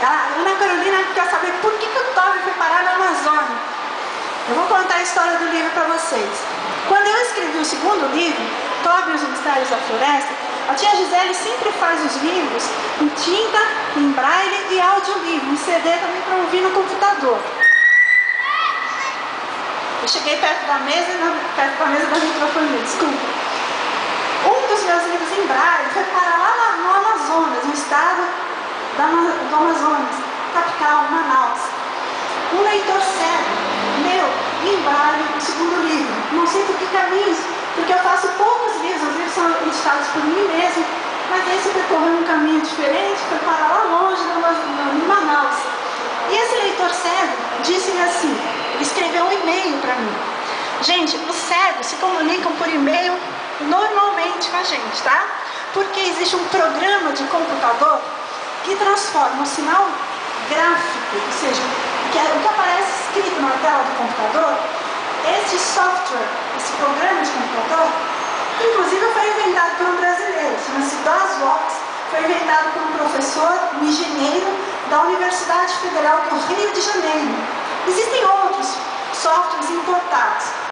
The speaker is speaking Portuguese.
A Ana Carolina quer saber por que o Toby foi parar na Amazônia. Eu vou contar a história do livro para vocês. Quando eu escrevi o segundo livro, Toby e os Mistérios da Floresta, a tia Gisele sempre faz os livros em tinta, em braille e audiolivro, em CD também para ouvir no computador. Eu cheguei perto da mesa da microfone, desculpa. Um dos meus livros em braille foi parar lá no Amazonas, no estado do Amazonas, capital, Manaus. Um leitor cego, em braille, o segundo livro. Não sei por que caminhos, porque eu faço poucos livros, os livros são editados por mim mesmo, mas esse percorreu um caminho diferente, foi parar lá longe, em Manaus. E esse leitor cego disse-me assim, ele escreveu um e-mail para mim. Gente, os cegos se comunicam por e-mail normalmente com a gente, tá? Porque existe um programa de computador que transforma o sinal gráfico, ou seja, o que aparece escrito na tela do computador, esse software, esse programa de computador, inclusive foi inventado por um brasileiro, chama-se Das Vox, foi inventado por um professor, um engenheiro da Universidade Federal do Rio de Janeiro. Existem outros softwares importados.